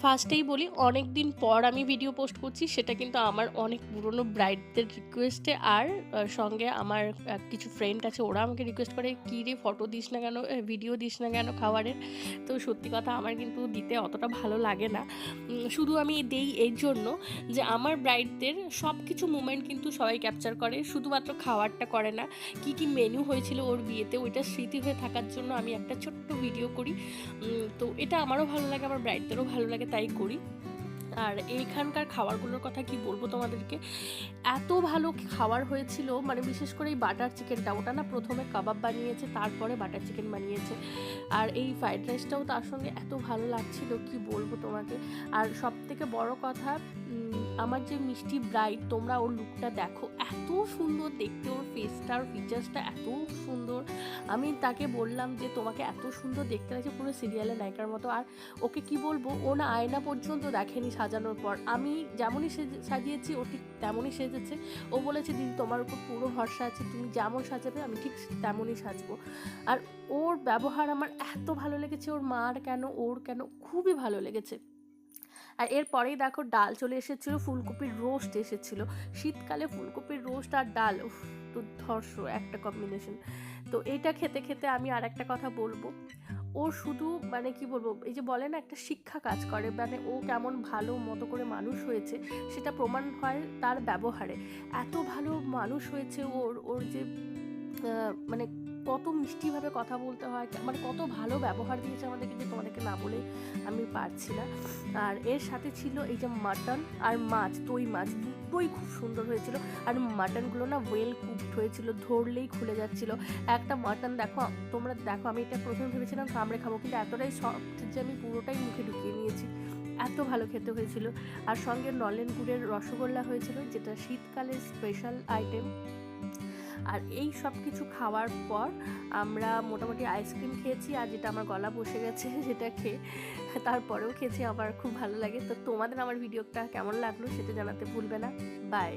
ফার্স্টেই বলি, অনেক দিন পর আমি ভিডিও পোস্ট করছি, সেটা কিন্তু আমার অনেক পুরনো ব্রাইডদের রিকোয়েস্টে। আর সঙ্গে আমার কিছু ফ্রেন্ড আছে, ওরা আমাকে রিকোয়েস্ট করে, কী রে ফটো দিস না কেন, ভিডিও দিস না কেন খাবারের। তো সত্যি কথা, আমার কিন্তু দিতে অতটা ভালো লাগে না। শুধু আমি দেই এই জন্য যে আমার ব্রাইডদের সব কিছু মুমেন্ট কিন্তু সবাই ক্যাপচার করে, শুধুমাত্র খাওয়ারটা করে না। কি কি মেনু হয়েছিল ওর বিয়েতে, ওইটা স্মৃতি হয়ে থাকার জন্য আমি একটা ছোট্ট ভিডিও করি। তো এটা আমারও ভালো লাগে, আমার ব্রাইডদেরও ভালো লাগে, তাই করি। আর এইখানকার খাবারগুলোর কথা কি বলবো তোমাদেরকে, এত ভালো খাবার হয়েছিল, মানে বিশেষ করে এই বাটার চিকেনটা, ওটা না প্রথমে কাবাব বানিয়েছে, তারপরে বাটার চিকেন বানিয়েছে। আর এই ফ্রাইড রাইসটাও তার সঙ্গে এত ভালো লাগছিল, কি বলবো তোমাকে। আর সব থেকে বড় কথা, আমার যে মিষ্টি ব্রাইড, তোমরা ওর লুকটা দেখো, এত সুন্দর দেখতে, ওর ফেসটা আর ফিচার্সটা এত সুন্দর। আমি তাকে বললাম যে তোমাকে এত সুন্দর দেখতে লাগছে, পুরো সিরিয়ালের নায়িকার মতো। আর ওকে কি বলবো, ও না আয়না পর্যন্ত দেখেনি সাজানোর পর। আমি যেমনই সাজিয়েছি ও ঠিক তেমনই সেজেছে। ও বলেছে, দিদি তোমার উপর পুরো ভরসা আছে, তুমি যেমন সাজাবে আমি ঠিক তেমনই সাজবো। আর ওর ব্যবহার আমার এত ভালো লেগেছে, ওর মার কেন ওর কেন, খুবই ভালো লেগেছে। আর এরপরেই দেখো ডাল চলে এসেছিলো, ফুলকপির রোস্ট এসেছিলো। শীতকালে ফুলকপির রোস্ট আর ডাল, উফ, দুর্ধর্ষ একটা কম্বিনেশন। তো এইটা খেতে খেতে আমি আর একটা কথা বলবো, ও শুধু মানে কি বলবো, এই যে বলে না একটা শিক্ষা কাজ করে, মানে ও কেমন ভালো মতো করে মানুষ হয়েছে সেটা প্রমাণ হয় তার ব্যবহারে। এত ভালো মানুষ হয়েছে ওর ওর যে মানে কত মিষ্টিভাবে কথা বলতে হয়, মানে কত ভালো ব্যবহার দিয়েছে আমাদেরকে, যে তোমাদেরকে না বলে আমি পারছি না। আর এর সাথে ছিল এই যে মাটন আর মাছ, দই মাছ, দুটোই খুব সুন্দর হয়েছিল। আর মাটনগুলো না ওয়েল কুকড হয়েছিল, ধরলেই খুলে যাচ্ছিল। একটা মাটন দেখো, তোমরা দেখো, আমি এটা প্রথমে ভেবেছিলাম কামড়ে খাবো, কিন্তু এতটাই সফট যে আমি পুরোটাই মুখে ঢুকিয়ে নিয়েছি, এত ভালো খেতে হয়েছিল। আর সঙ্গে নলেন গুড়ের রসগোল্লা হয়েছিল, যেটা শীতকালের স্পেশাল আইটেম। আর এই সব কিছু খাওয়ার পর আমরা মোটামুটি আইসক্রিম খেয়েছি, আর যেটা আমার গলা বসে গেছে সেটা খেয়ে তারপরেও খেয়েছি, আমার খুব ভালো লাগে। তো তোমাদের আমার ভিডিওটা কেমন লাগলো সেটা জানাতে ভুলবে না। বাই।